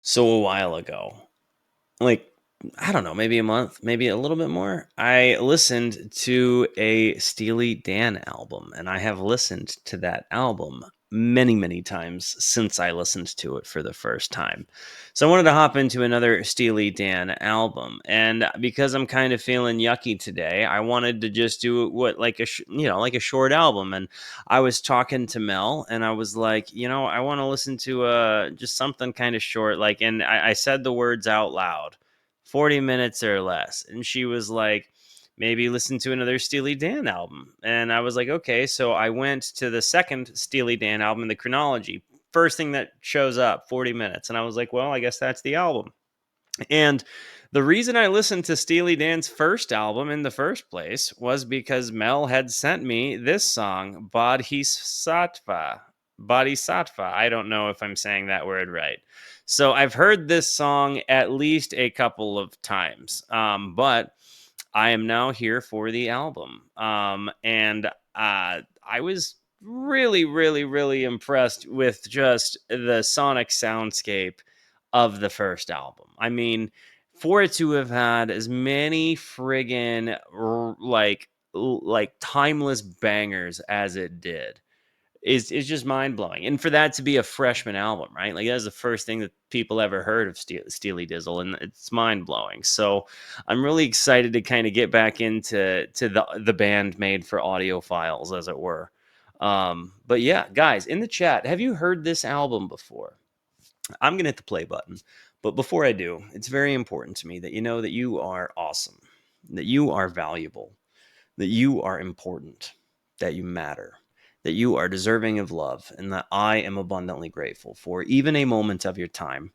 So a while ago, like, I don't know, maybe a month, maybe a little bit more, I listened to a Steely Dan album, and I have listened to that album many, many times since I listened to it for the first time. So I wanted to hop into another Steely Dan album, and because I'm kind of feeling yucky today, I wanted to just do what like like a short album. And I was talking to Mel, and I was like, I want to listen to just something kind of short, like, and I said the words out loud, 40 minutes or less. And she was like, maybe listen to another Steely Dan album. And I was like, okay. So I went to the second Steely Dan album in the chronology. First thing that shows up, 40 minutes. And I was like, well, I guess that's the album. And the reason I listened to Steely Dan's first album in the first place was because Mel had sent me this song, Bodhisattva. Bodhisattva. I don't know if I'm saying that word right. So I've heard this song at least a couple of times, but I am now here for the album. And I was really, really, really impressed with just the sonic soundscape of the first album. I mean, for it to have had as many friggin' like timeless bangers as it did is just mind blowing. And for that to be a freshman album, right? Like that's the first thing that people ever heard of Steely Dizzle, and it's mind blowing. So I'm really excited to kind of get back into the band made for audiophiles, as it were. But yeah, guys, in the chat, have you heard this album before? I'm going to hit the play button. But before I do, it's very important to me that you know that you are awesome, that you are valuable, that you are important, that you matter, that you are deserving of love, and that I am abundantly grateful for even a moment of your time.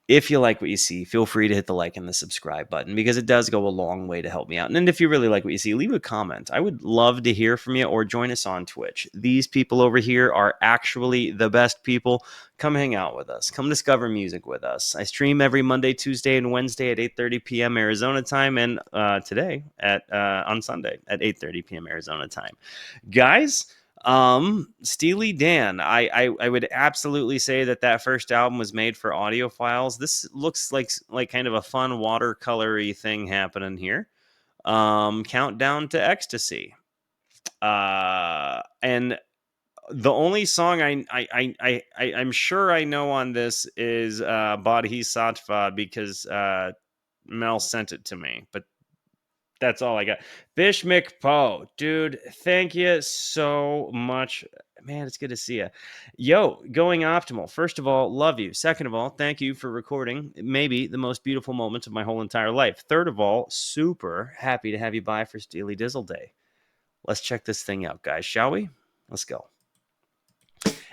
If you like what you see, feel free to hit the like and the subscribe button because it does go a long way to help me out. And if you really like what you see, leave a comment. I would love to hear from you, or join us on Twitch. These people over here are actually the best people. Come hang out with us. Come discover music with us. I stream every Monday, Tuesday, and Wednesday at 8:30 p.m. Arizona time, and today at on Sunday at 8:30 p.m. Arizona time. Guys, Steely Dan, I would absolutely say that first album was made for audiophiles. This looks like kind of a fun watercolory thing happening here. Countdown to Ecstasy. And the only song I'm sure I know on this is Bodhisattva, because Mel sent it to me. But that's all I got. Bish McPoe, dude, thank you so much. Man, it's good to see you. Yo, Going Optimal. First of all, love you. Second of all, thank you for recording maybe the most beautiful moment of my whole entire life. Third of all, super happy to have you by for Steely Dizzle Day. Let's check this thing out, guys, shall we? Let's go.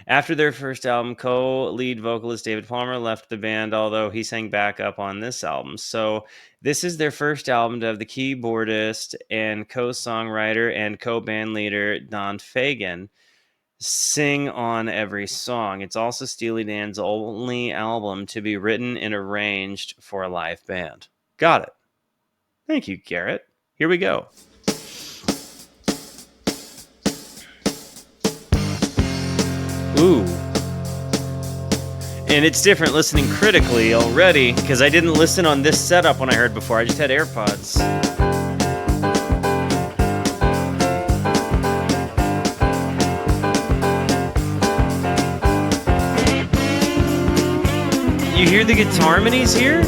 After their first album, co-lead vocalist David Palmer left the band, although he sang backup on this album. So this is their first album to have the keyboardist and co-songwriter and co-band leader Don Fagen sing on every song. It's also Steely Dan's only album to be written and arranged for a live band. Got it. Thank you, Garrett. Here we go. Ooh. And it's different listening critically already, because I didn't listen on this setup when I heard before. I just had AirPods. You hear the guitar harmonies here?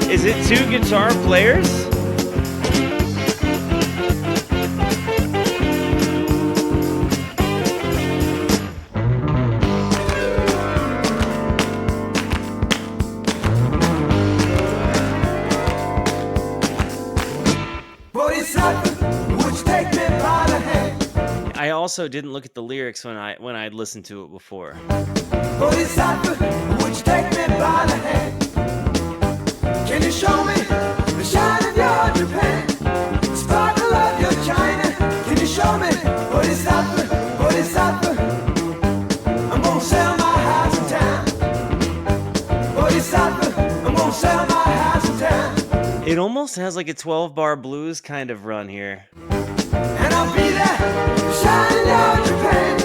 Is it two guitar players? I also didn't look at the lyrics when I'd listened to it before. Bodhisattva, would you take me by the hand? Can you show me the shine of your Japan, the sparkle of your China? Can you show me Bodhisattva, Bodhisattva? I'm gonna sell my house in town. Bodhisattva, I'm gonna sell my house in town. It It almost has like a 12-bar blues kind of run here. And I'll be there, shining your Japan,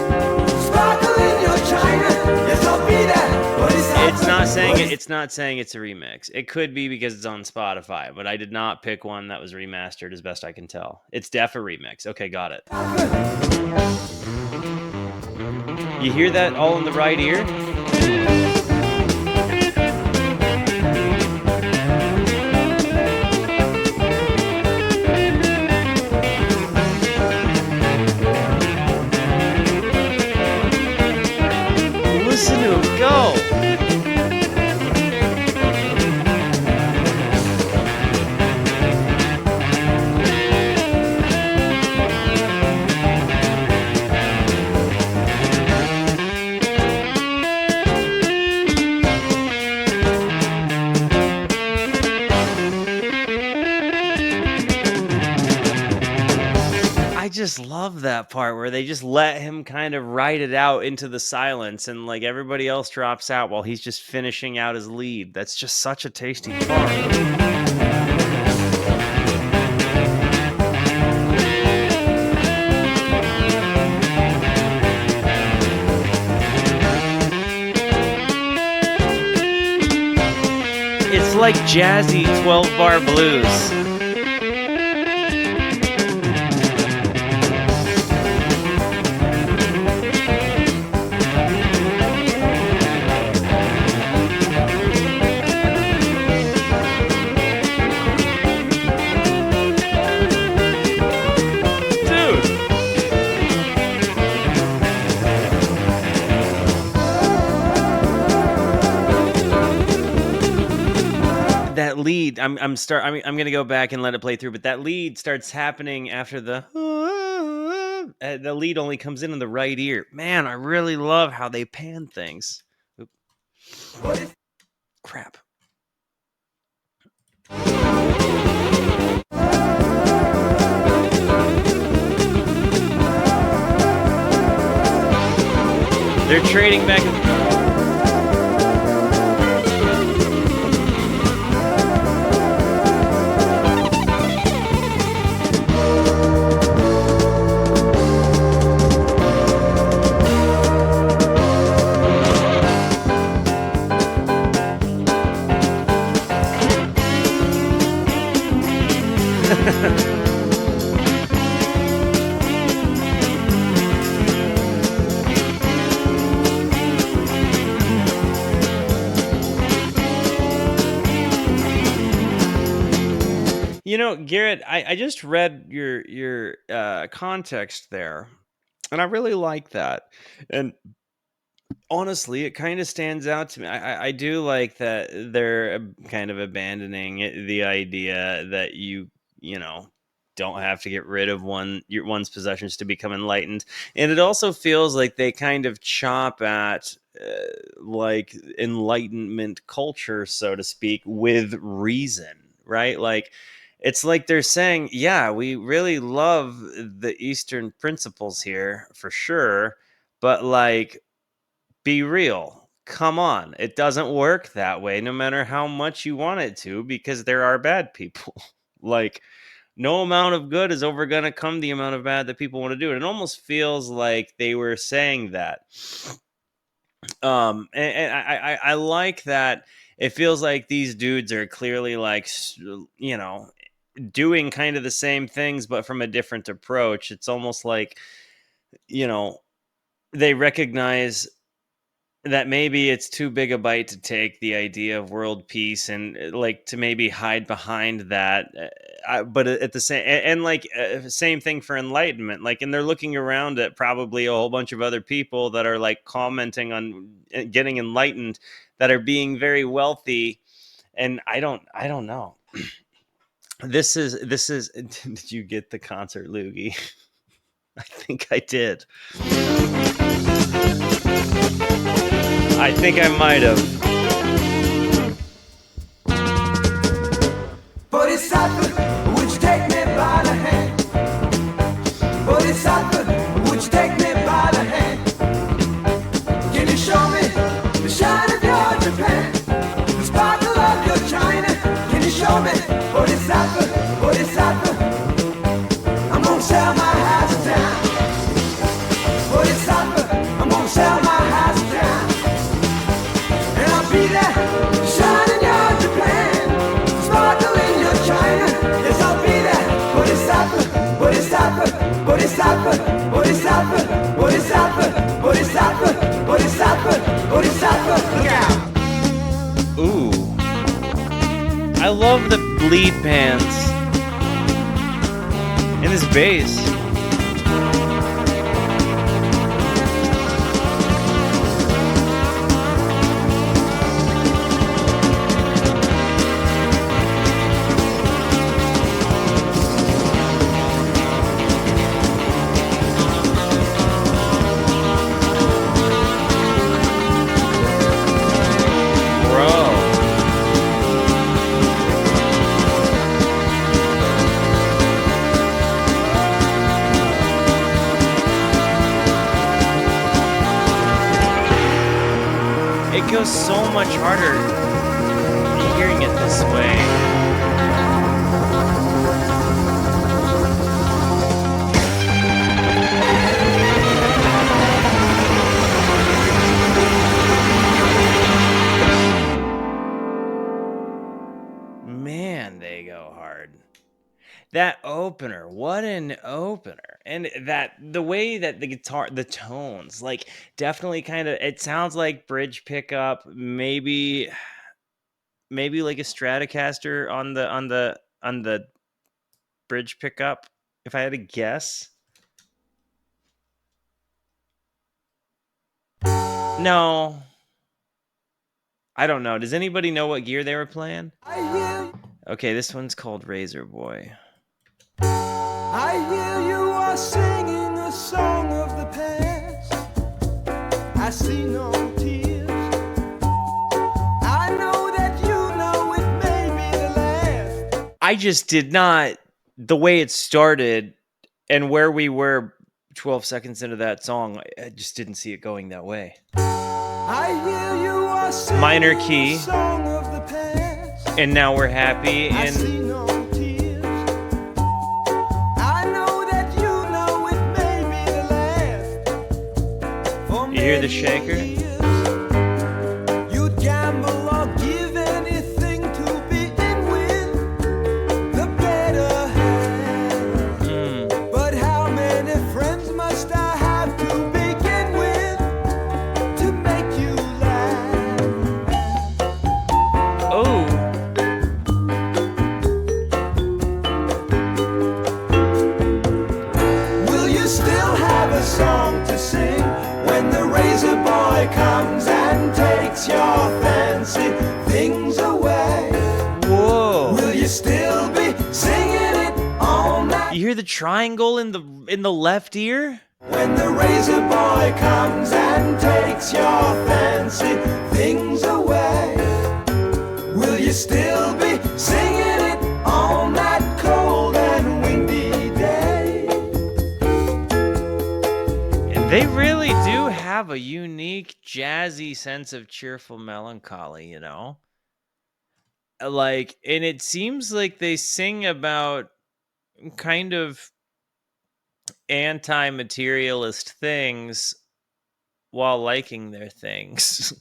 sparkle in your China. Yes, I'll be there. Bodhisattva. It's not saying it. It's not saying it's a remix. It could be because it's on Spotify, but I did not pick one that was remastered, as best I can tell. It's def a remix. Okay, got it. You hear that all in the right ear? Listen to him go. I just love that part where they just let him kind of write it out into the silence and like everybody else drops out while he's just finishing out his lead. That's just such a tasty part. It's like jazzy 12-bar blues. That lead, I'm gonna go back and let it play through, but that lead starts happening after the lead only comes in the right ear. Man, I really love how they pan things. Oop. Crap. They're trading back and You know, Garrett, I just read your context there, and I really like that. And honestly, it kind of stands out to me. I do like that they're kind of abandoning the idea that you know don't have to get rid of one's possessions to become enlightened, and it also feels like they kind of chop at like enlightenment culture, so to speak, with reason, right? Like it's like they're saying, yeah, we really love the Eastern principles here for sure, but like be real. Come on. It doesn't work that way no matter how much you want it to because there are bad people. Like no amount of good is over going to come the amount of bad that people want to do. It almost feels like they were saying that. And I like that. It feels like these dudes are clearly like, you know, doing kind of the same things, but from a different approach. It's almost like, you know, they recognize that maybe it's too big a bite to take the idea of world peace and like to maybe hide behind that. But at the same and like same thing for enlightenment. Like, and they're looking around at probably a whole bunch of other people that are like commenting on getting enlightened that are being very wealthy. And I don't know. This is. Did you get the concert, Loogie? I think I did. I think I might have. Bodhisattva, would you take me by the hand? Bodhisattva, would you take me by the hand? Can you show me the shine of your Japan? The sparkle of your China? Can you show me Bodhisattva? Bodhisattva, Bodhisattva, Bodhisattva, Bodhisattva, Bodhisattva, Bodhisattva, look out! Ooh. I love the lead pans. And this bass. It goes so much harder hearing it this way. Man, they go hard. That opener, what an opener. And that the way that the guitar, the tones, like definitely kind of, it sounds like bridge pickup, maybe like a Stratocaster on the bridge pickup, if I had to guess. No. I don't know. Does anybody know what gear they were playing? Okay, this one's called Razor Boy. I hear you are singing a song of the past. I see no tears. I know that you know it may be the last. I just did not, the way it started and where we were 12 seconds into that song, I just didn't see it going that way. I hear you are singing Minor key. a song of the past. And now we're happy. I see And no tears. I know that you know it may be the last. For you hear the many shaker? years, you'd gamble or give anything to be in with the better hand. But how many friends must I have to begin with to make you laugh? Oh. Will you still have a song to sing when the razor boy comes and takes your fancy things away? Whoa. Will you still be singing it all night You hear the triangle in the left ear? when the razor boy comes and takes your fancy things away? Will you still be singing it on that cold and windy day? And they really do have a unique jazzy sense of cheerful melancholy, you know? Like, and it seems like they sing about kind of anti-materialist things while liking their things.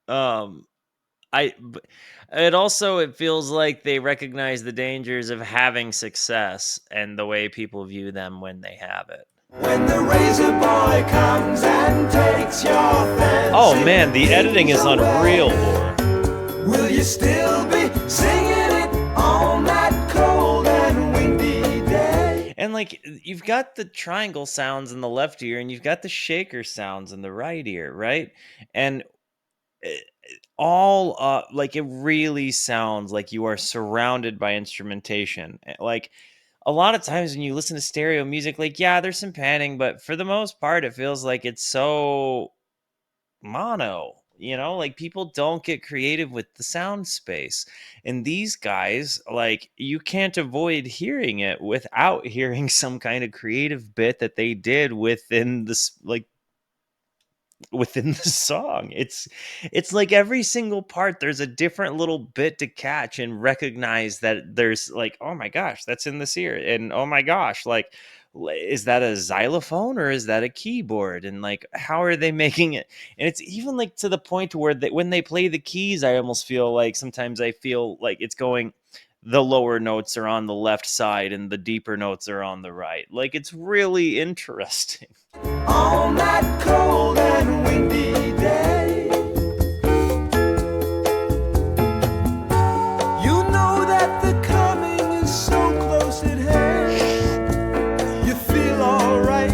um it also, it feels like they recognize the dangers of having success and the way people view them when they have it. When the razor boy comes and takes your fancy Oh man, the editing is things unreal, away, Lore. will you still be singing it on that cold and windy day? And like, you've got the triangle sounds in the left ear and you've got the shaker sounds in the right ear, right? And all like, it really sounds like you are surrounded by instrumentation. Like, a lot of times when you listen to stereo music, like, yeah, there's some panning, but for the most part it feels like it's so mono, you know, like people don't get creative with the sound space. And these guys, like, you can't avoid hearing it without hearing some kind of creative bit that they did within this, like, within the song. It's like every single part there's a different little bit to catch and recognize that there's, like, oh my gosh, that's in this ear, and oh my gosh, like, is that a xylophone or is that a keyboard, and like, how are they making it? And it's even like to the point where when they play the keys, I almost feel like sometimes I feel like it's going the lower notes are on the left side and the deeper notes are on the right. Like, it's really interesting. On that cold and windy day, you know that the coming is so close at hand. You feel alright.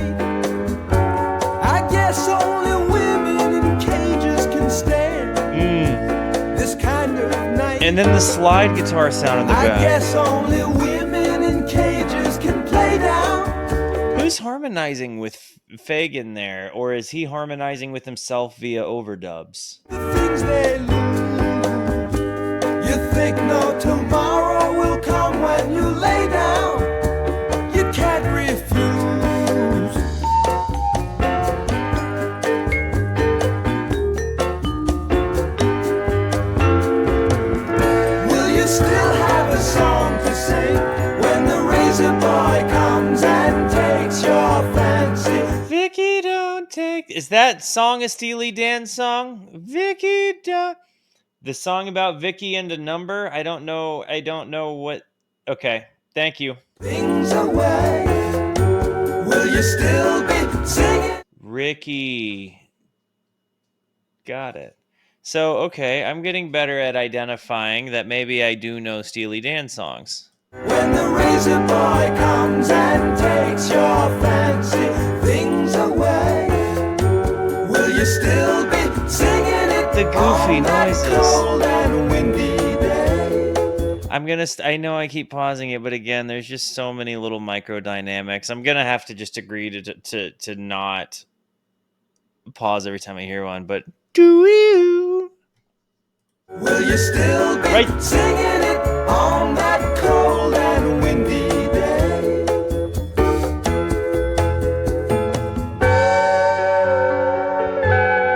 I guess only women in cages can stand this kind of night. And then the slide guitar sound in the I back. guess only women in cages can play down. Who's harmonizing with Fagan there? Or is he harmonizing with himself via overdubs? The things they lose. You think no tomorrow will come when you lay down. You can't refuse. Will you still have a song to sing when the razor boy comes and takes your fancy? Vicky, don't take... Is that song a Steely Dan song? Vicky, don't... The song about Vicky and a number? I don't know what... Okay, thank you. Things away. Will you still be singing? Ricky. Got it. So, okay, I'm getting better at identifying that maybe I do know Steely Dan songs. When the razor boy comes and takes your fancy things away, will you still be singing it? The goofy on that noises. cold and windy day? I'm gonna. I know I keep pausing it, but again, there's just so many little micro dynamics. I'm gonna have to just agree to not pause every time I hear one. But do you? Will you still be Right. singing it on that cold and windy day?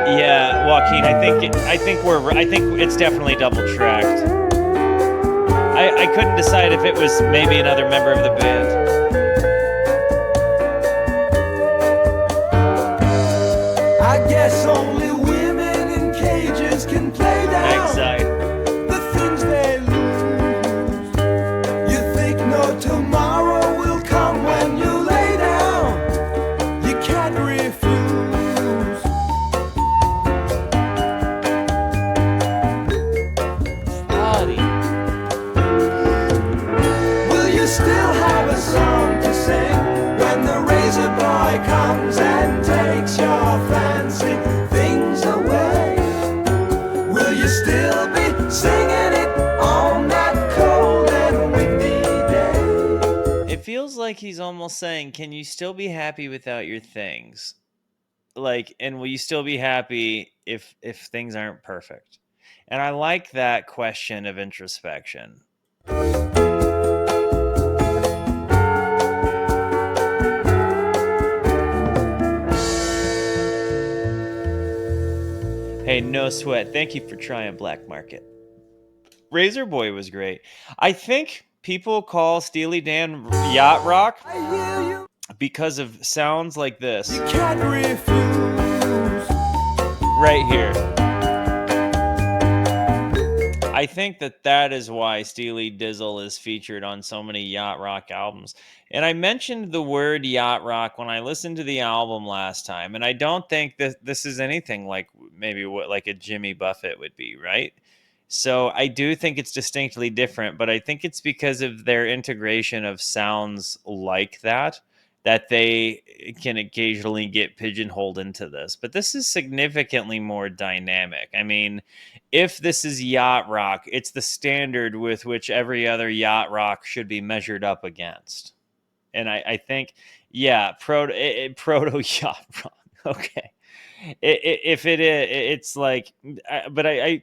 Yeah, Joaquin. I think it's definitely double tracked. I couldn't decide if it was maybe another member of the band. I guess only women in cages can play down. Backside. The things they lose. You think no tomorrow will come when you lay down. You can't refuse. Body. Will you still have a song to sing when the razor boy comes and takes your fancy things away? Will you still be singing it on that cold and windy day? It feels like he's almost saying, "Can you still be happy without your things? Like, and will you still be happy if things aren't perfect?" And I like that question of introspection. Hey, no sweat. Thank you for trying Black Market. Razor Boy was great. I think people call Steely Dan yacht rock I hear you. because of sounds like this You can't refuse. right here. I think that is why Steely Dizzle is featured on so many yacht rock albums. And I mentioned the word yacht rock when I listened to the album last time, and I don't think that this is anything like maybe what like a Jimmy Buffett would be, right? So I do think it's distinctly different, but I think it's because of their integration of sounds like that they can occasionally get pigeonholed into this. But this is significantly more dynamic. I mean, if this is yacht rock, it's the standard with which every other yacht rock should be measured up against. And I think, yeah, proto yacht rock. Okay, if it is, it's like, but I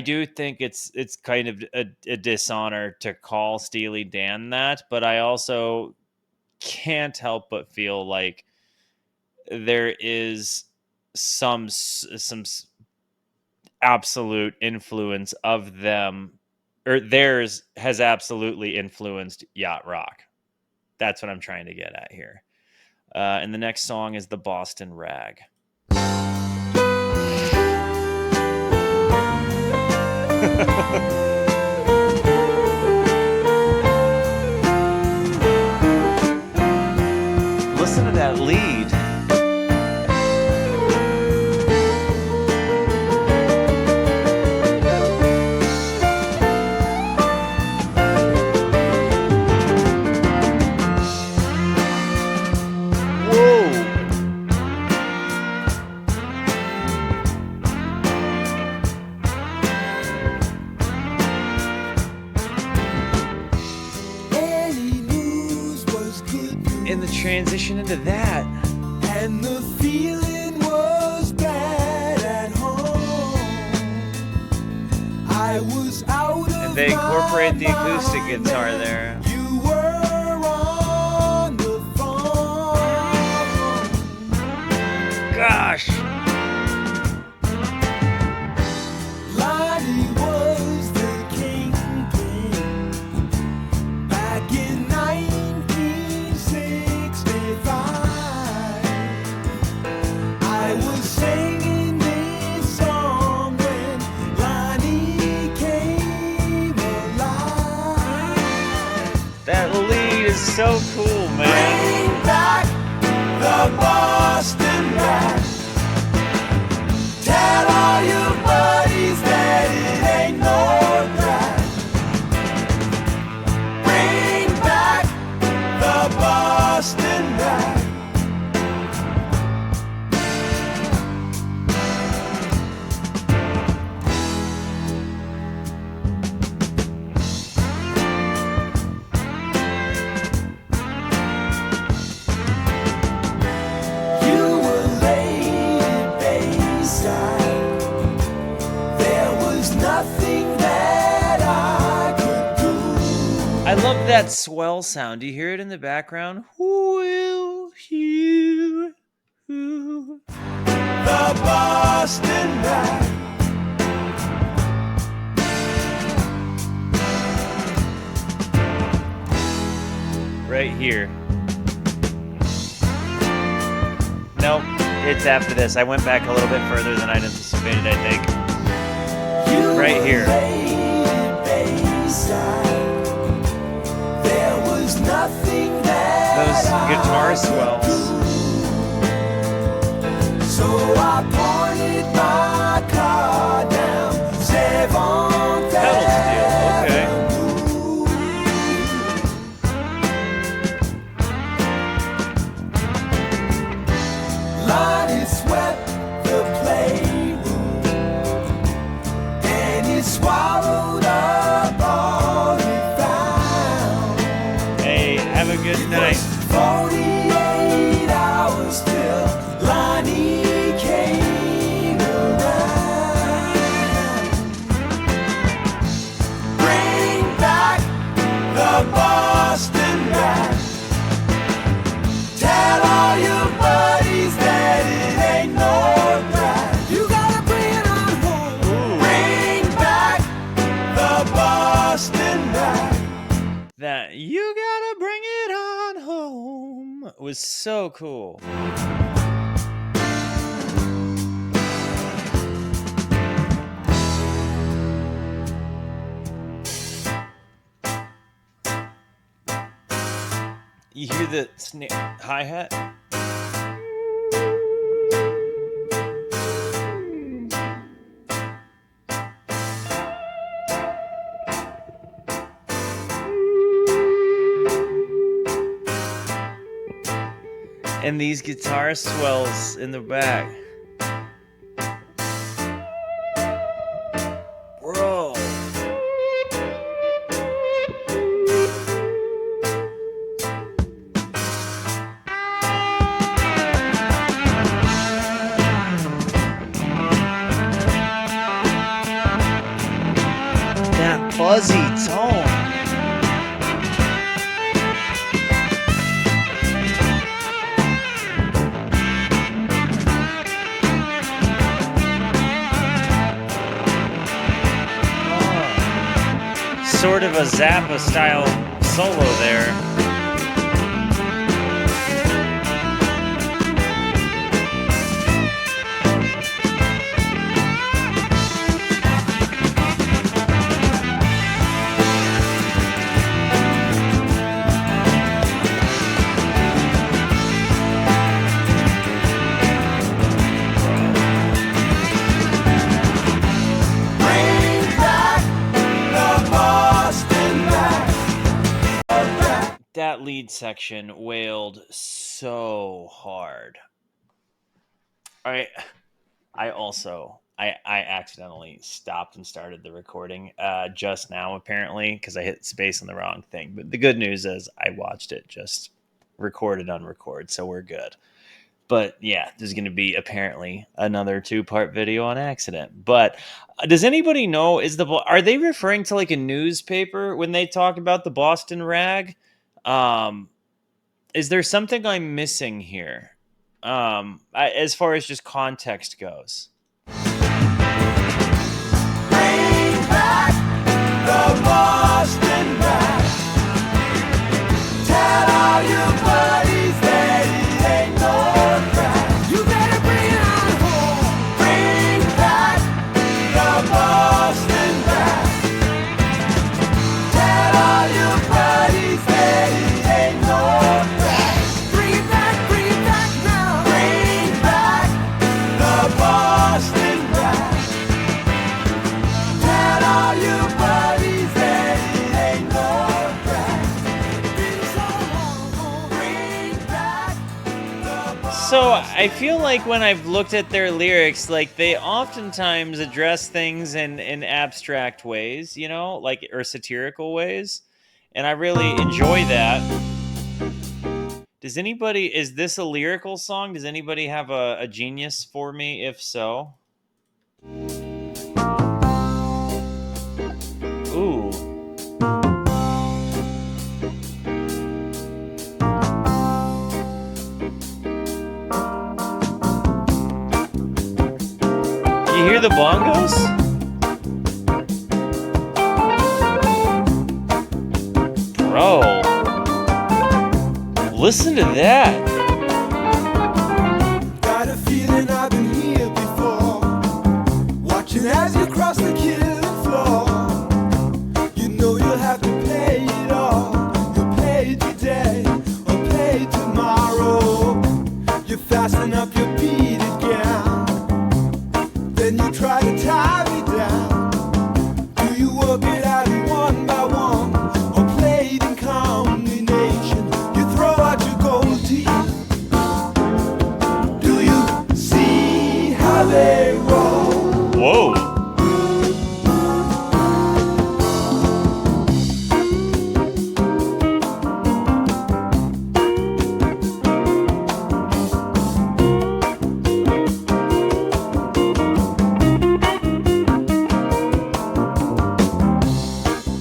do think it's kind of a dishonor to call Steely Dan that, but I also can't help but feel like there is some absolute influence of them, or theirs has absolutely influenced yacht rock. That's what I'm trying to get at here. And the next song is the Boston Rag. in the transition into that, and the feeling was bad at home. I was out of and they incorporate the acoustic my guitar mind. there. You were on the phone. Gosh, Lonnie was the kingpin back in 1965. I was singing this song when Lonnie came alive. that lead is so cool, man. Bring back the Boston Rat. Tell all your buddies that it ain't no drag. Bring back the Boston Rat. You were laid Bayside. There was nothing that I could do. I love that swell sound. Do you hear it in the background? Will you? The Boston Rat. Right here. Nope, it's after this. I went back a little bit further than I'd anticipated, I think. You Right here. were laid Bayside. There was nothing that Those guitar I could swells. do. So I pointed my car down 7th Pedal steel, okay. Lonnie swept the playroom and he swallowed up all he found. Hey, have a good night. 48 hours till Lonnie came around. Bring back the Boston Rat. Tell all your buddies that it ain't no drag. You gotta bring it on home. Bring back the Boston Rat. That "You Gotta Bring It On Home" was so cool. You hear the hi-hat? And these guitar swells in the back. Bro. That fuzzy tone. Sort of a Zappa style solo there. Bring back the Boston Rat. That lead section wailed so hard. All right. I accidentally stopped and started the recording just now, apparently, because I hit space on the wrong thing. But the good news is I watched it just recorded on record, so we're good. But yeah, there's going to be apparently another 2-part video on accident. But does anybody know, are they referring to like a newspaper when they talk about the Boston rag? Is there something I'm missing here? As far as just context goes. Bring back the Boston rag. Tell all your buddies that it ain't no crack. You better bring it on home. Bring back the Boston rag. Tell all your buddies that it ain't no crack. Bring it back now. Bring back the Boston rag. Tell all your buddies that it ain't no crack. Been so long, bring back the So I feel like when I've looked at their lyrics, like they oftentimes address things in abstract ways, like or satirical ways, and I really enjoy that. Is this a lyrical song? Does anybody have a genius for me? If so, ooh. You hear the bongos? Bro, listen to that. Got a feeling I've been here before. Watching as you cross the killing floor. You know you'll have to pay it all. You'll pay today or pay tomorrow. You fasten up your beaded gown. Then you try to tie me down. Do you work it out one by one or play it in combination? You throw out your gold teeth. Do you see how they roll? Whoa.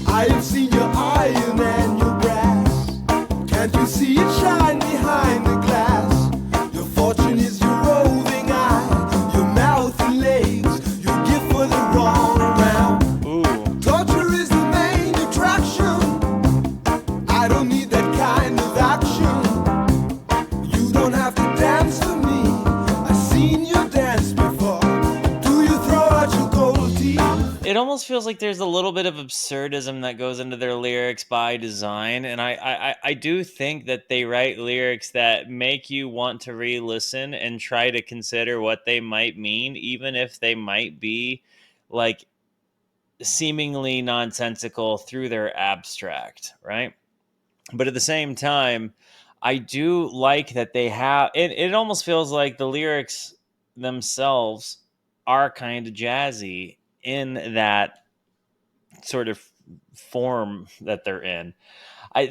I have seen your iron and your brass. Can't you see it shine behind the glass? Your fortune is your roving eye, your mouth and legs, your gift for the wrong round. Ooh. Torture is the main attraction. I don't need that kind of action. You don't have to dance for me. I've seen you dance before. Do you throw out your gold teeth? It almost feels like there's a little bit of absurdism that goes into their lyrics by design, and I do think that they write lyrics that make you want to re-listen and try to consider what they might mean, even if they might be like seemingly nonsensical through their abstract, right? But at the same time, I do like that they have it. It almost feels like the lyrics themselves are kind of jazzy in that sort of form that they're in.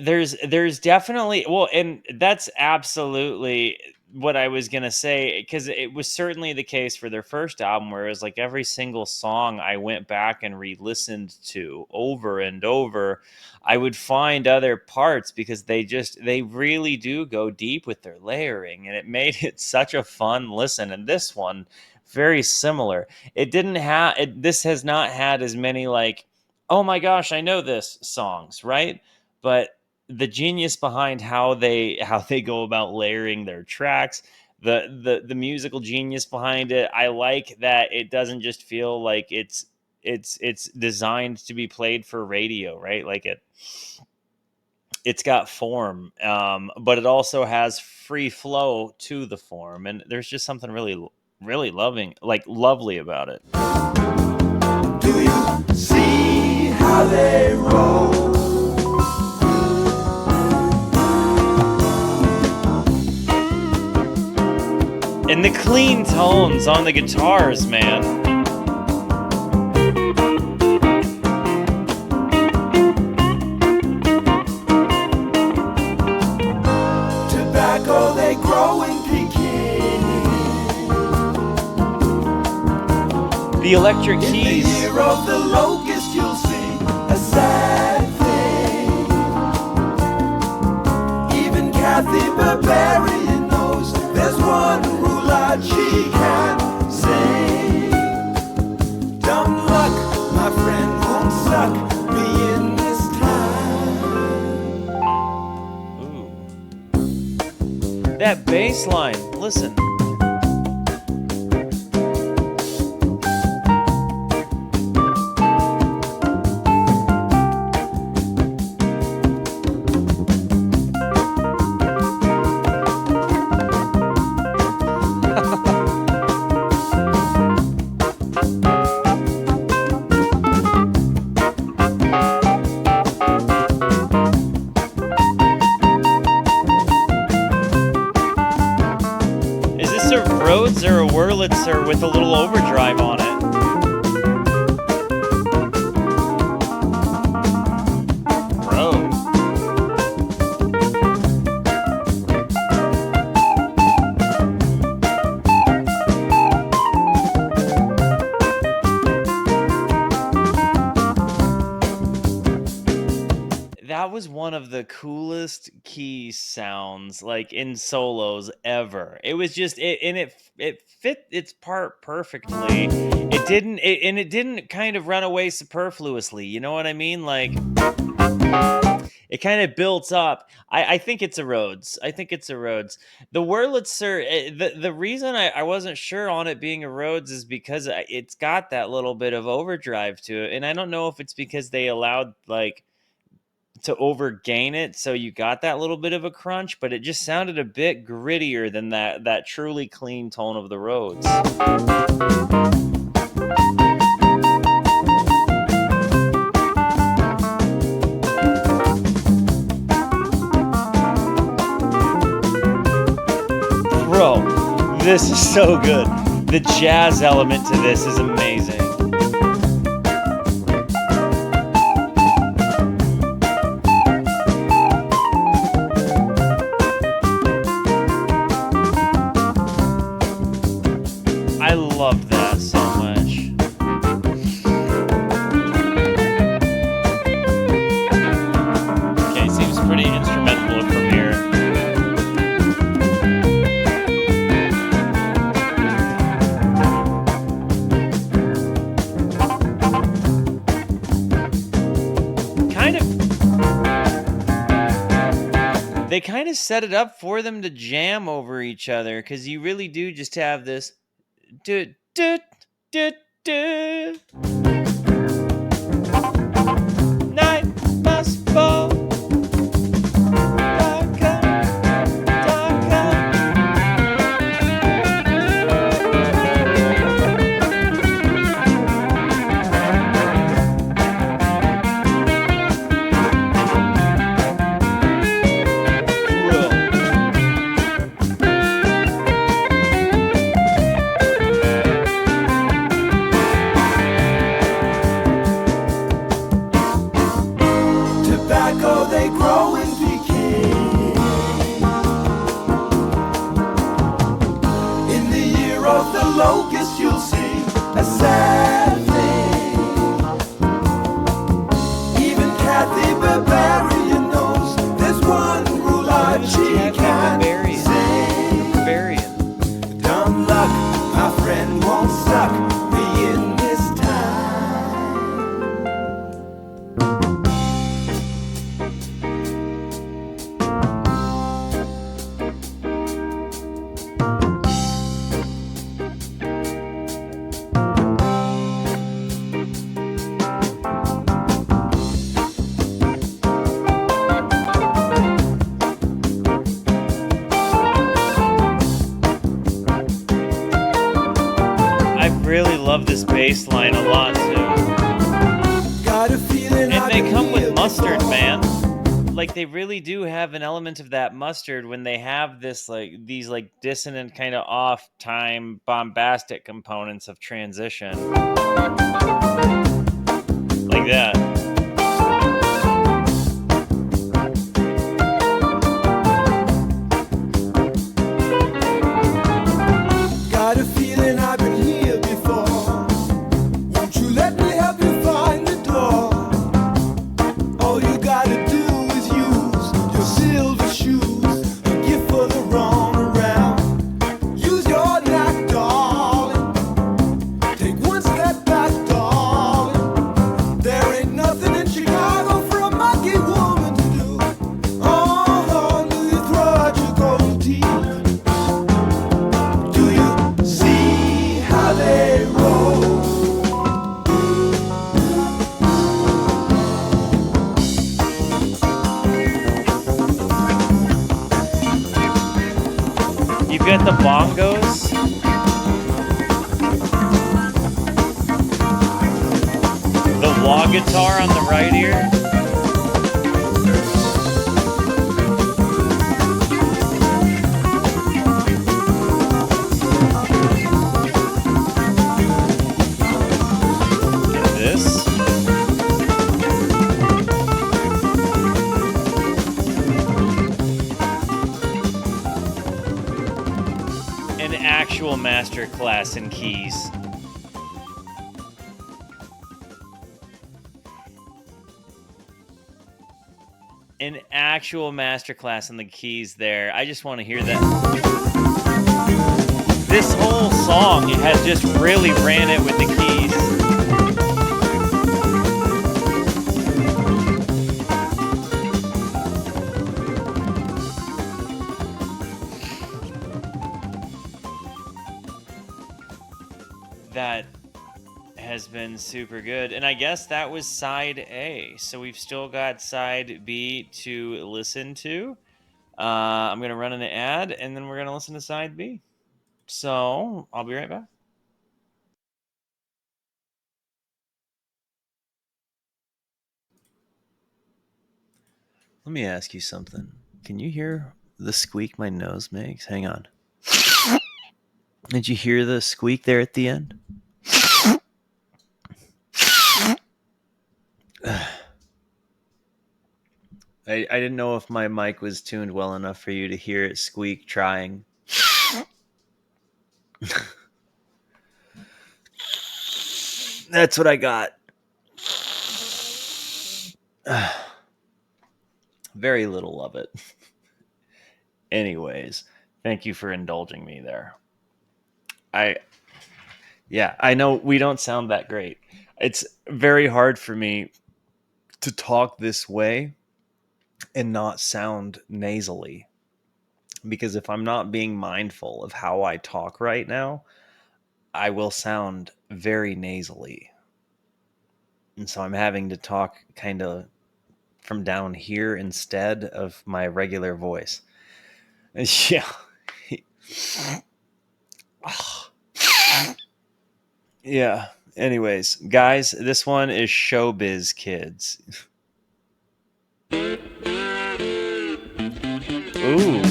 There's definitely, well, and that's absolutely what I was gonna say, because it was certainly the case for their first album, where it was like every single song I went back and re-listened to over and over. I would find other parts because they really do go deep with their layering, and it made it such a fun listen. And this one, very similar. It didn't have it. This has not had as many like, oh my gosh, I know this songs, right? But the genius behind how they go about layering their tracks, the musical genius behind it. I like that it doesn't just feel like it's designed to be played for radio, right? Like it's got form, but it also has free flow to the form, and there's just something really lovely about it. Do you see how they roll? And the clean tones on the guitars, man. To they grow in Peking. The electric In the keys. year of the locust, you'll see a sad thing. Even Kathy Barbarian knows there's one rule out she can say. Dumb luck, my friend, won't suck me in this time. Ooh. That bass line, listen. Rhodes or a Wurlitzer with a little overdrive on it. Rhodes. That was one of the coolest key sounds like in solos ever. It was just it fit its part perfectly. It didn't kind of run away superfluously. You know what I mean? Like it kind of built up. I think it's a Rhodes. I think it's a Rhodes. The Wurlitzer, the reason I wasn't sure on it being a Rhodes is because it's got that little bit of overdrive to it, and I don't know if it's because they allowed like to overgain it, so you got that little bit of a crunch, but it just sounded a bit grittier than that truly clean tone of the Rhodes. Bro, this is so good. The jazz element to this is amazing. I love that so much. Okay, seems pretty instrumental from here. They kind of set it up for them to jam over each other, because you really do just have this do do do do. Night must fall. Darker, darker. Tobacco, they grow in Peking. In the year of the locust, you'll see a sad thing. Even Kathy Barbarian knows there's one rule out she can say. Dumb luck, my friend, won't suck me in this I really love this bass line a lot too. Got a feeling And they come with mustard, man. Like they really do have an element of that mustard when they have this these dissonant kind of off time bombastic components of transition. Like that. You've got the bongos. The wah guitar on the right ear. And this. An actual master class in keys. An actual masterclass in the keys there. I just want to hear that. This whole song has just really ran it with the keys. That has been super good. And I guess that was side A. So we've still got side B to listen to. I'm going to run an ad and then we're going to listen to side B. So I'll be right back. Let me ask you something. Can you hear the squeak my nose makes? Hang on. Did you hear the squeak there at the end? I didn't know if my mic was tuned well enough for you to hear it squeak trying. That's what I got. Very little of it. Anyways, thank you for indulging me there. I know we don't sound that great. It's very hard for me to talk this way and not sound nasally. Because if I'm not being mindful of how I talk right now, I will sound very nasally. And so I'm having to talk kind of from down here instead of my regular voice. Yeah. Yeah. Anyways, guys, this one is Showbiz Kids. Ooh.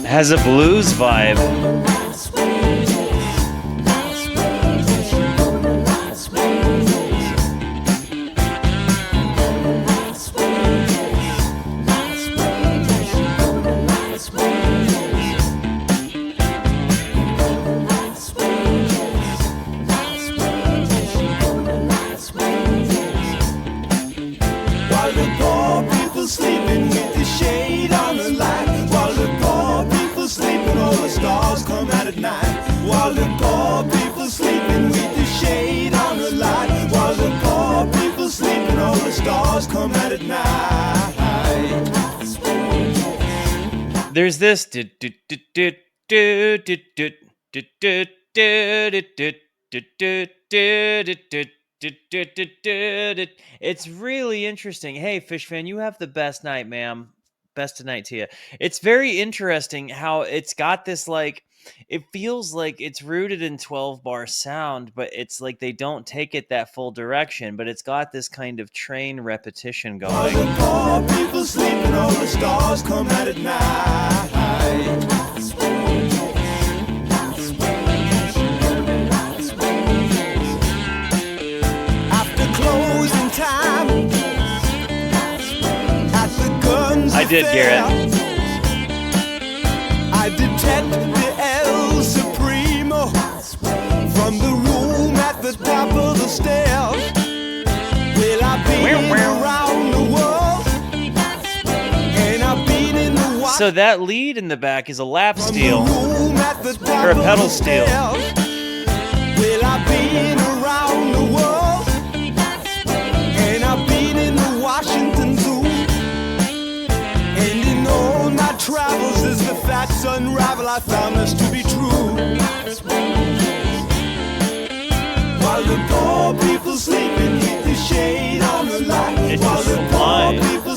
Has a blues vibe. Sleeping with the shade on the light, while the poor people sleeping, all the stars come out at night. While the poor people sleeping with the shade on the light, while the poor people sleeping, all the stars come out at night. There's this. It's really interesting. Hey, Fish Fan, you have the best night, ma'am. Best of night to you. It's very interesting how it's got this, like, it feels like it's rooted in 12-bar sound, but it's like they don't take it that full direction, but it's got this kind of train repetition going. All the poor people sleeping, all the stars come out at night. I did, Garrett. I detect the El Supremo from the room at the top of the stairs. Well, I've been around the world, and I've been in the watch. So that lead in the back is a lap steel or a pedal steel. Well, I've been around the world, and I've been in the Washington Zoo. Travels as the facts unravel, I found this to be true. While the poor people sleeping with the shade on the light, while the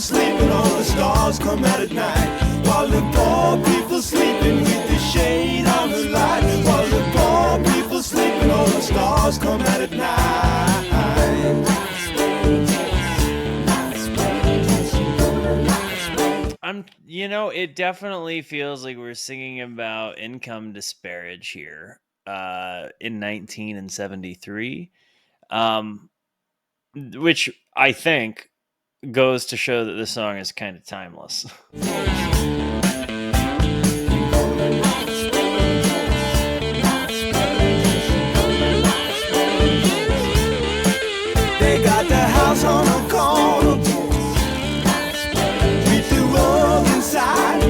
sleeping, all the stars come out at night. While the poor people sleeping with the shade on the light. While the poor people sleeping, all the stars come out at night. It definitely feels like we're singing about income disparage here in 1973, which I think goes to show that this song is kind of timeless. They got the house on a corner with the rug inside.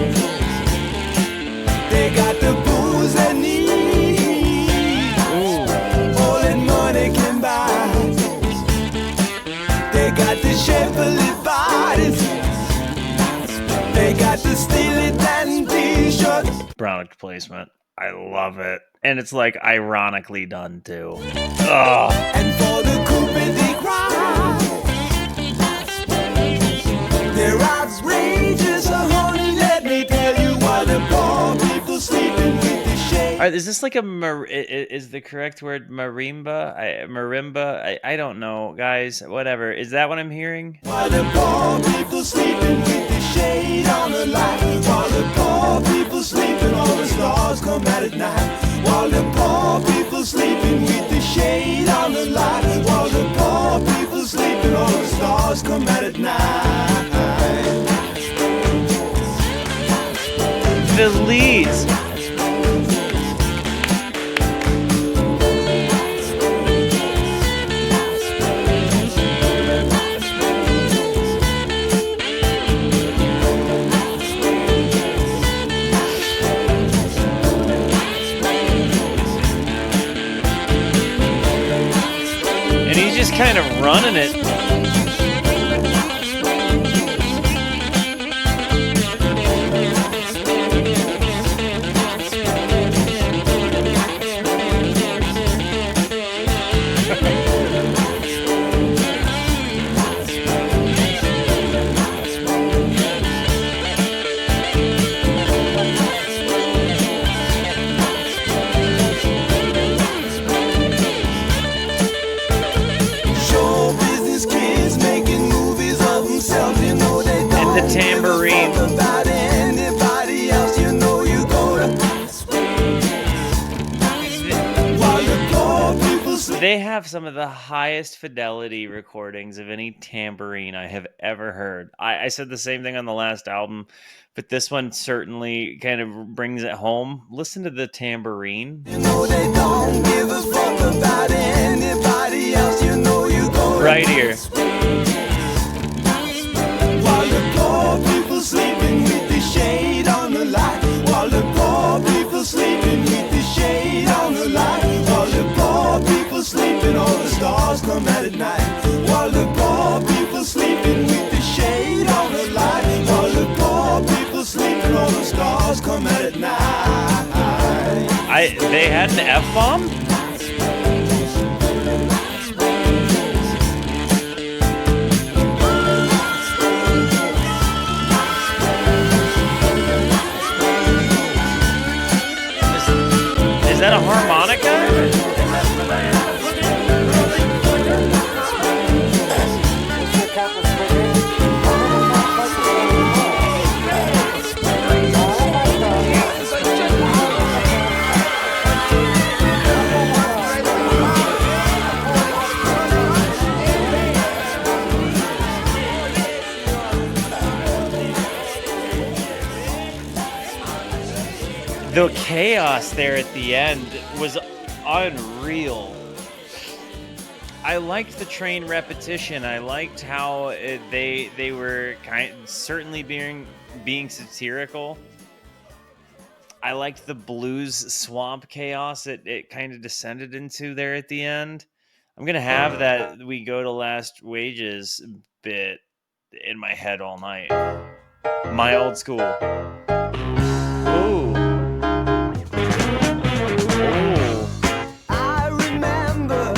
They got the booze they need, all that money can buy. They got the shapely bodies. They got the Steely Dan t-shirts. Product placement. I love it. And it's like ironically done too. Ugh. And for the coupe they cry. They're outrageous, honey, let me tell you, while the poor people sleeping with the shade. All right, is this like is the correct word marimba? Marimba? I don't know, guys. Whatever. Is that what I'm hearing? While the poor people sleeping with the shade on the light. While the poor people sleeping, all the stars come out at night. While the poor people sleeping with the shade on the light. While the poor people sleeping, all the stars come out at night. The leads. He's just kind of running it. The tambourine. They have some of the highest fidelity recordings of any tambourine I have ever heard. I said the same thing on the last album, but this one certainly kind of brings it home. Listen to the tambourine. You know they don't give a fuck about anybody else. You know you go right here. While the poor people sleeping with the shade on the light. While the poor people sleeping with the shade on the light. While the poor people sleeping, all the stars come out at night. While the poor people sleeping with the shade on the light. While the poor people sleeping, all the stars come out at night. They had an F-bomb? Is that a harmonica? The chaos there at the end was unreal. I liked the train repetition. I liked how they were certainly being satirical. I liked the blues swamp chaos it kind of descended into there at the end. I'm gonna have that "We Go to Last Wages" bit in my head all night. My old school. Ooh. I remember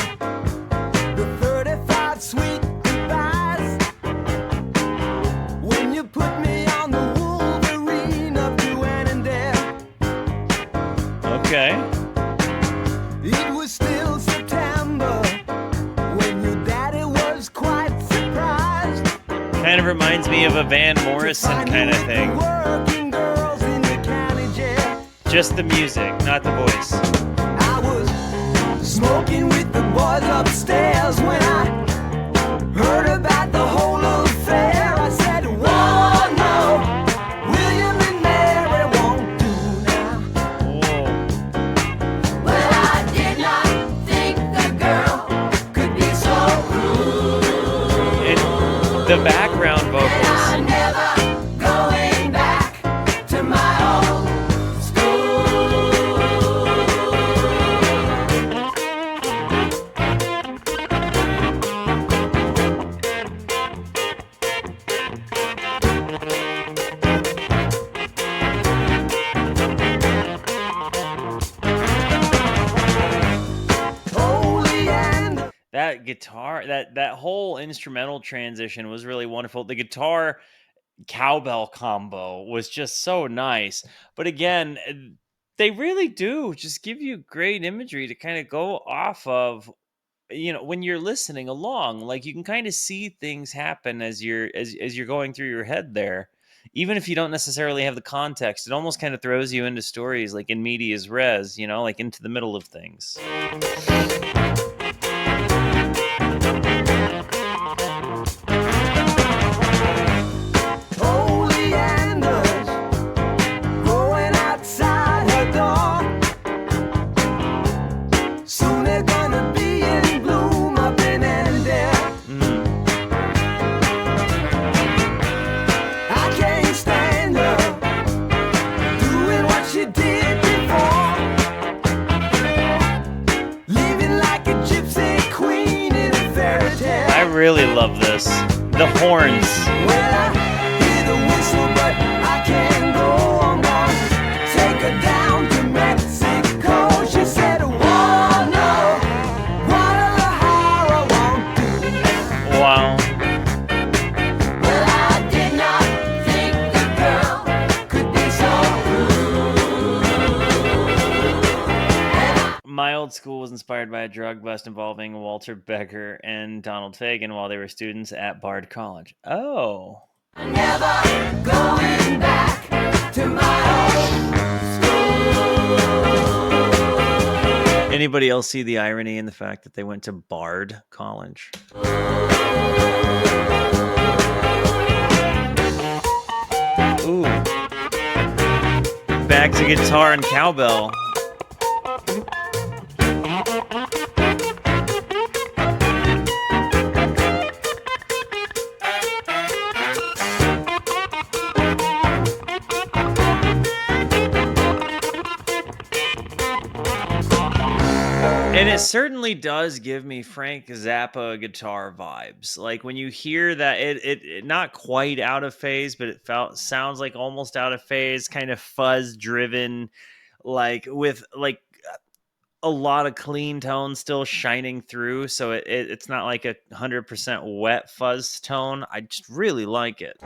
the 35 sweet goodbyes. kind of reminds me of a Van Morrison kind of thing. Just the music, not the voice. I was smoking with the boys upstairs when I heard about the whole affair. I said, whoa, no, William and Mary won't do now. Whoa. Well, I did not think the girl could be so rude. And the background vocals. I'm never going back to my old That guitar, that whole instrumental transition was really wonderful. The guitar cowbell combo was just so nice. But again, they really do just give you great imagery to kind of go off of, when you're listening along. Like, you can kind of see things happen as you're going through your head there. Even if you don't necessarily have the context, it almost kind of throws you into stories like in medias res, like into the middle of things. I really love this. The horns. Well, I hear the whistle, but I can't go. I'm gonna take her down to Mexico. She said, whoa, no, Guadalajara won't do. Wow. Well, I did not think the girl could be so rude. My old school was inspired by a drug bust involving Walter Becker and Donald Fagen while they were students at Bard College. Oh. I'm never going back to my old school. Anybody else see the irony in the fact that they went to Bard College? Ooh. Back to guitar and cowbell. And it certainly does give me Frank Zappa guitar vibes. Like, when you hear that, it not quite out of phase, but it sounds like almost out of phase, kind of fuzz driven, like with like a lot of clean tones still shining through. So it's not like 100% wet fuzz tone. I just really like it.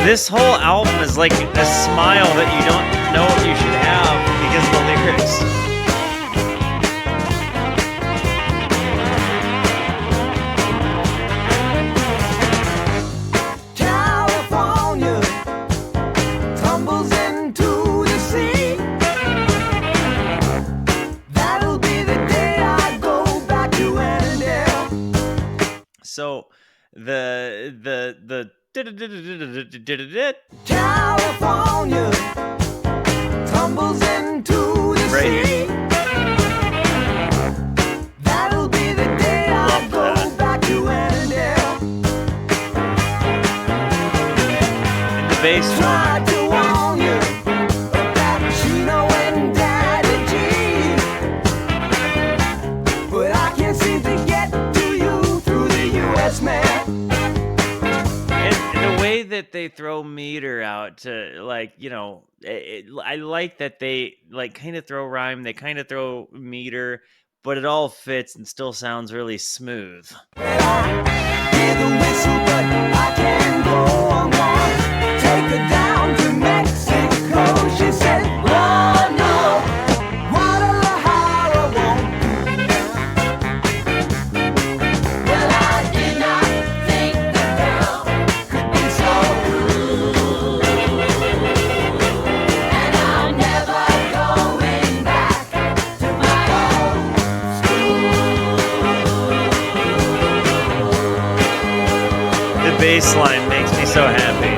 This whole album is like a smile that you don't know what you should have because of the lyrics. California tumbles into the sea. That'll be the day I go back to Annandale. So the California tumbles into the sea. That'll be the day I go back to Annandale. And the bass Tried to warn you about Chino and Daddy G, but I can't seem to get to you through the U.S. mail. and the way that they throw meter out to like, I like that they like kind of throw rhyme, they kind of throw meter, but it all fits and still sounds really smooth. Hear the whistle, but I can't go on more. Take her down to Mexico. She said, oh no, Guadalajara won't do. Well, I did not think the girl could be so rude. And I'm never going back to my old school. The bass line makes me so happy.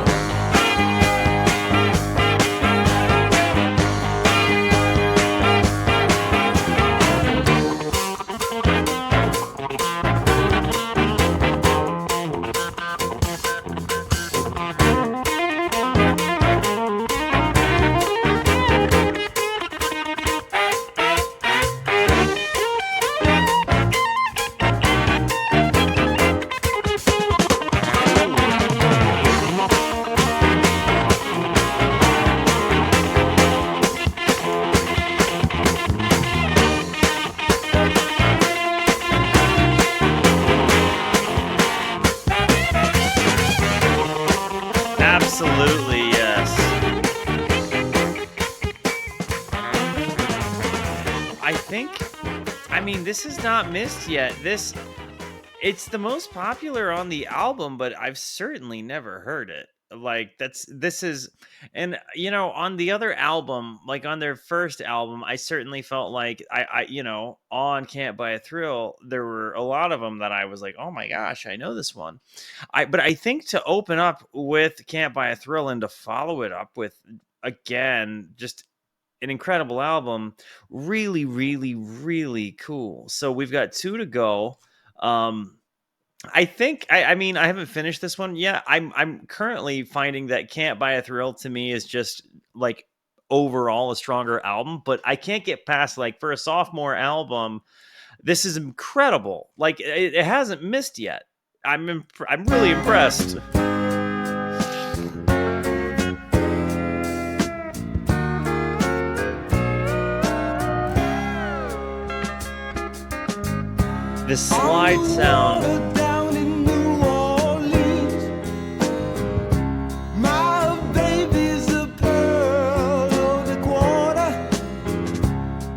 Absolutely, yes. This is not missed yet. It's the most popular on the album, but I've certainly never heard it. And on the other album, like on their first album, I certainly felt like on Can't Buy a Thrill, there were a lot of them that I was like, oh my gosh, I know this one. But I think to open up with Can't Buy a Thrill and to follow it up with, again, just an incredible album, really, really, really cool. So we've got 2 to go. I think I haven't finished this one yet. I'm currently finding that Can't Buy a Thrill to me is just like overall a stronger album, but I can't get past, like, for a sophomore album, this is incredible. Like it hasn't missed yet. I'm really impressed. The slide sound. Down in New Orleans, my baby's a pearl of the quarter.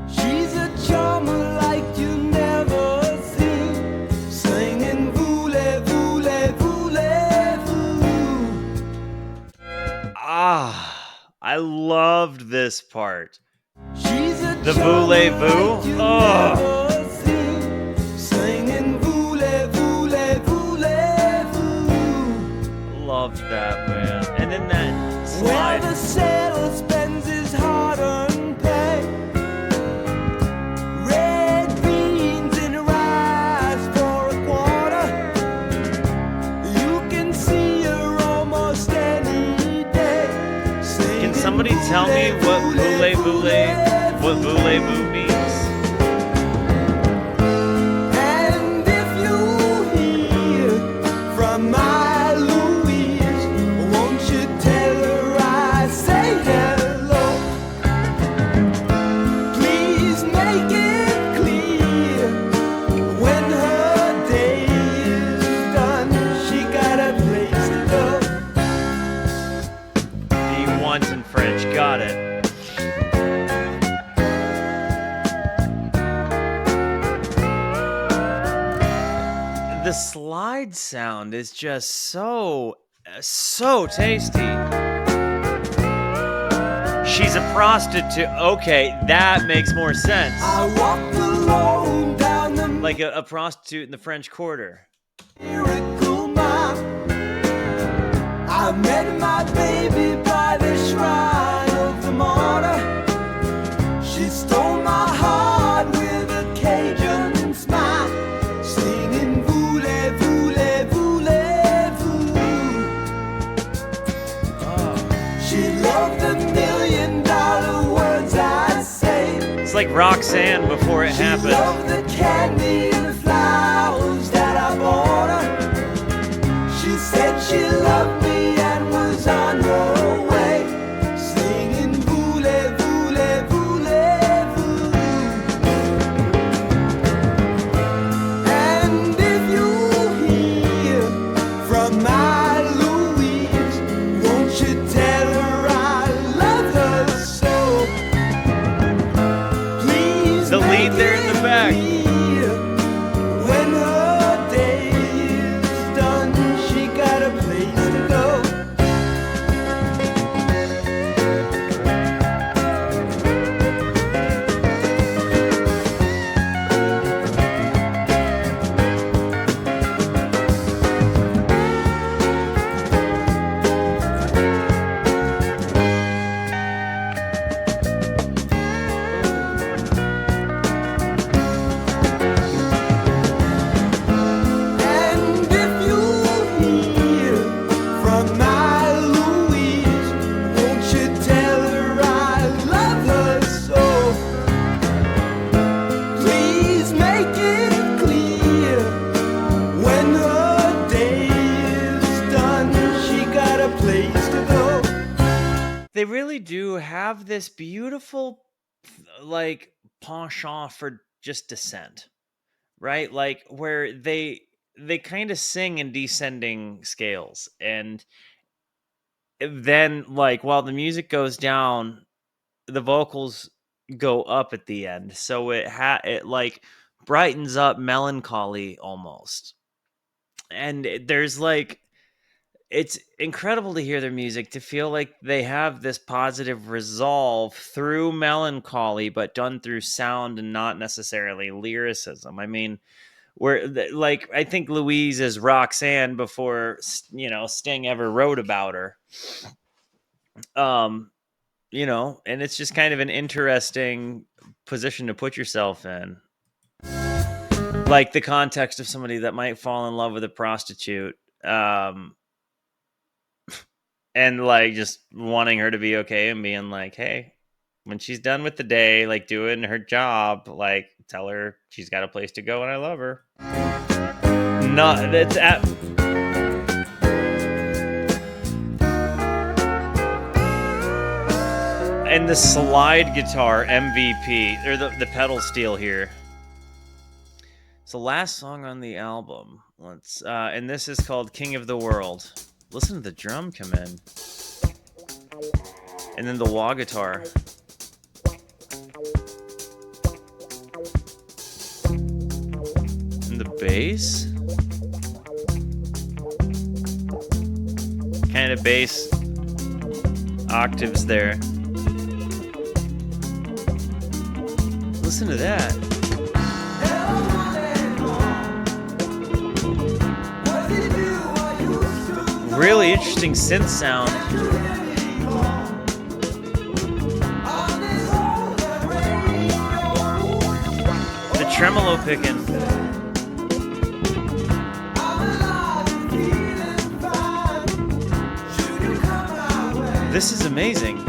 She's a charmer like you never seen, singing voulez-vous, voulez-vous. I loved this part. She's a The voulez-vous. Oh. Loved that, man. And then that slide. Where the sailor spends his hard-earned pay, red beans and rice for a quarter. You can see her almost any day. Can somebody tell me what voulez-vous means? And if you hear from my got it. The slide sound is just so tasty. She's a prostitute. Okay, that makes more sense. I walked alone down the like a prostitute in the French Quarter. Miracle Mile. I met my baby by the shrine of the martyr. She stole my heart with a Cajun smile, singing voulez-vous, voulez-vous. She loved the $1,000,000 words I say. It's like Roxanne before it happened. She loved the candy and the flowers that I bought her. She said she loved me and was on her way. Kane there in the back. When her day is done, she got a place to go. And if you hear from my Louise, won't you tell her I love her so? Please make it clear, when her day is done, she got a place to go. They really do have this beautiful, like, penchant for just descent, right? Like where they kind of sing in descending scales, and then like while the music goes down, the vocals go up at the end, so it like brightens up melancholy almost. And there's like, it's incredible to hear their music, to feel like they have this positive resolve through melancholy, but done through sound and not necessarily lyricism. I mean, like, I think Louise is Roxanne before, Sting ever wrote about her. And it's just kind of an interesting position to put yourself in. Like the context of somebody that might fall in love with a prostitute. And like just wanting her to be okay and being like, hey, when she's done with the day, like doing her job, like tell her she's got a place to go and I love her. No, that's at. And the slide guitar MVP, or the pedal steel here. It's the last song on the album. And this is called King of the World. Listen to the drum come in. And then the wah guitar. And the bass. Kind of bass octaves there. Listen to that. Really interesting synth sound. The tremolo picking. This is amazing.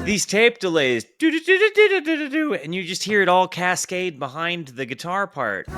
These tape delays, and you just hear it all cascade behind the guitar part.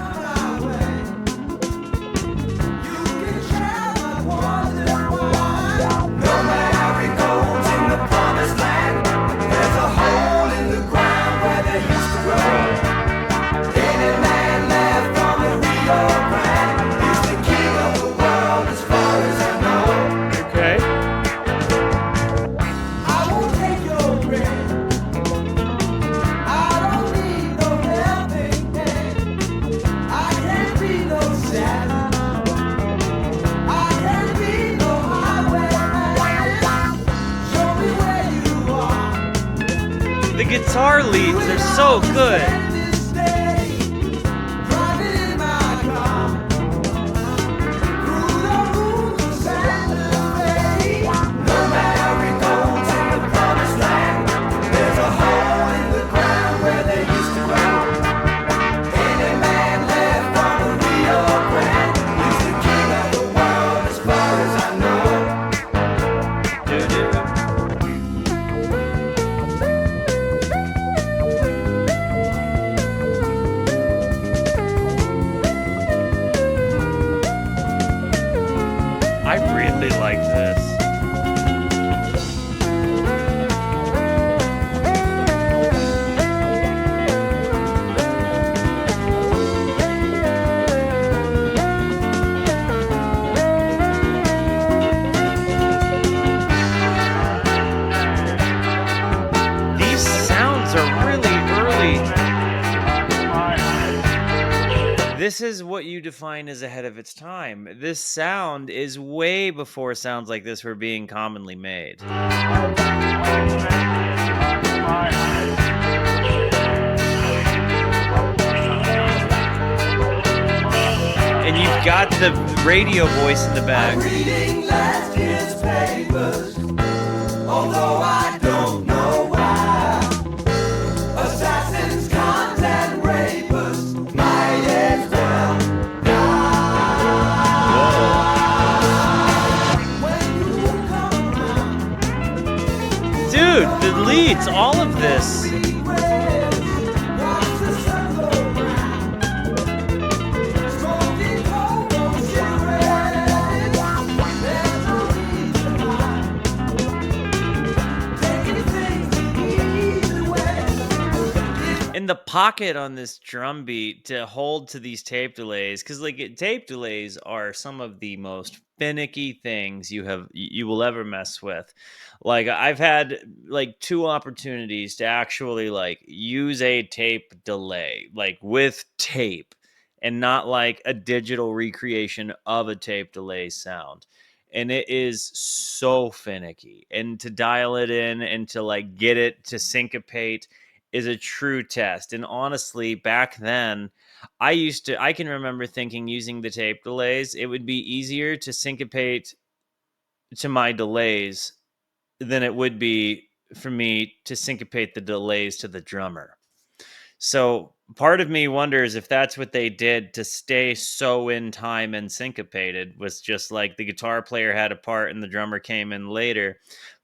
Guitar leads are so good. this is what you define as ahead of its time. This sound is way before sounds like this were being commonly made. And you've got the radio voice in the back. Reading last year's papers, although I don't know why. Assassins, cons, and rapists might as well die. When you come around, Dude, the leads, all of this. watch the sun go round. Smoking hobo cigarettes. There's no reason why. Taking things the easy way. And the pocket on this drum beat to hold to these tape delays, because tape delays are some of the most finicky things you will ever mess with. Like I've had like two opportunities to actually like use a tape delay, like with tape, and not like a digital recreation of a tape delay sound. And it is so finicky. And to dial it in and to like get it to syncopate is a true test. And honestly, back then, I can remember thinking using the tape delays, it would be easier to syncopate to my delays than it would be for me to syncopate the delays to the drummer. So part of me wonders if that's what they did to stay so in time and syncopated, was just like the guitar player had a part and the drummer came in later.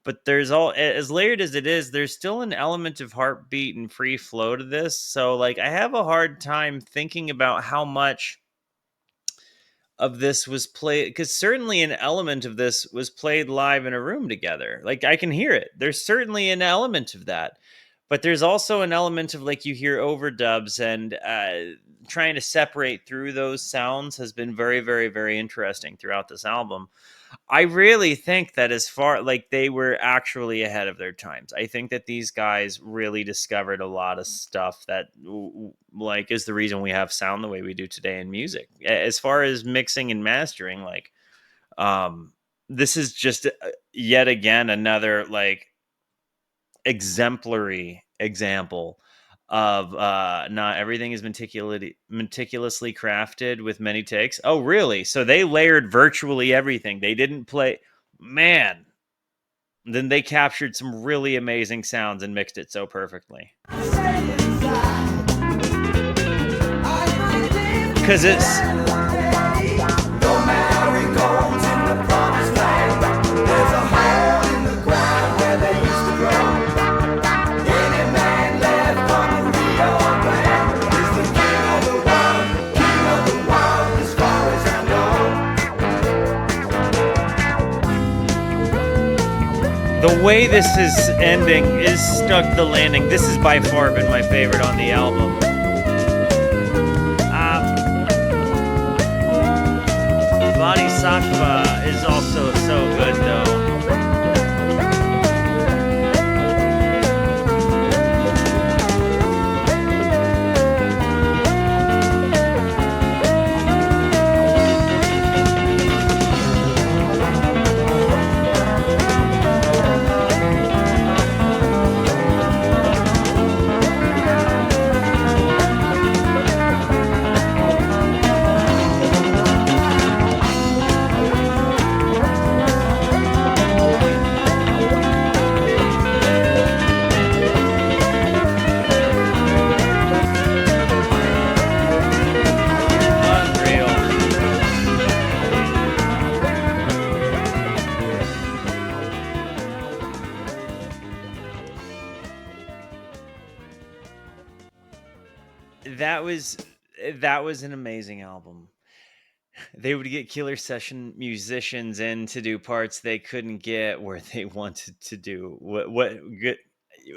But there's all as layered as it is, there's still an element of heartbeat and free flow to this. So like I have a hard time thinking about how much of this was played, because certainly an element of this was played live in a room together. Like I can hear it. There's certainly an element of that. But there's also an element of like you hear overdubs, and trying to separate through those sounds has been very, very, very interesting throughout this album. I really think that as far like they were actually ahead of their times. I think that these guys really discovered a lot of stuff that like is the reason we have sound the way we do today in music. As far as mixing and mastering, like this is just yet again another like exemplary example of not everything is meticulously crafted with many takes. Oh, really? So they layered virtually everything. They didn't play, man. Then they captured some really amazing sounds and mixed it so perfectly. Because it's the way this is ending is stuck the landing. This has by far been my favorite on the album. Bodhisattva is also so good though. That was an amazing album. They would get killer session musicians in to do parts they couldn't get where they wanted to do what good.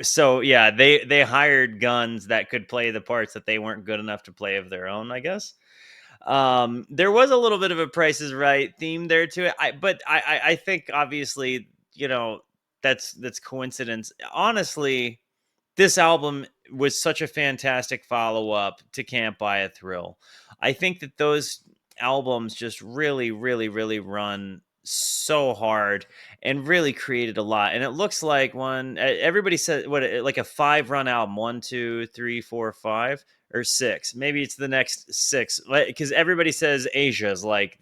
So yeah, they hired guns that could play the parts that they weren't good enough to play of their own, I guess. There was a little bit of a Price is Right theme there to it. I think obviously, that's coincidence. Honestly, this album was such a fantastic follow up to Can't Buy a Thrill. I think that those albums just really, really, really run so hard and really created a lot. And it looks like everybody said like a 5 run album, 1, 2, 3, 4, 5, or 6. Maybe it's the next 6 because everybody says Asia's like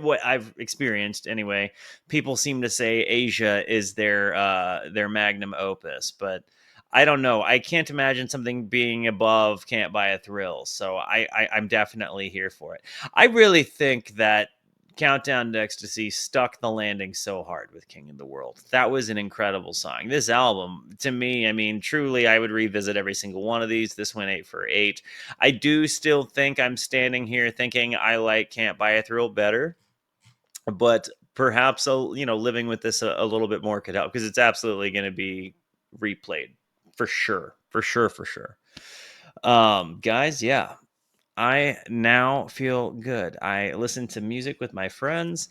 what I've experienced anyway. People seem to say Asia is their magnum opus, but I don't know. I can't imagine something being above Can't Buy a Thrill. So I'm definitely here for it. I really think that Countdown to Ecstasy stuck the landing so hard with King of the World. That was an incredible song. This album, to me, I mean, truly, I would revisit every single one of these. This went 8 for 8. I do still think I'm standing here thinking I like Can't Buy a Thrill better, but perhaps living with this a little bit more could help because it's absolutely going to be replayed for sure, for sure, for sure. Guys, yeah, I now feel good. I listen to music with my friends,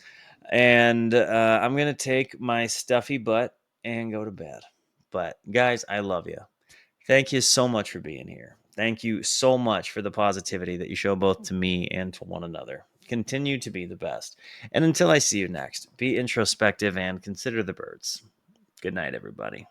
and I'm gonna take my stuffy butt and go to bed. But guys, I love you. Thank you so much for being here. Thank you so much for the positivity that you show both to me and to one another. Continue to be the best. And until I see you next, be introspective and consider the birds. Good night, everybody.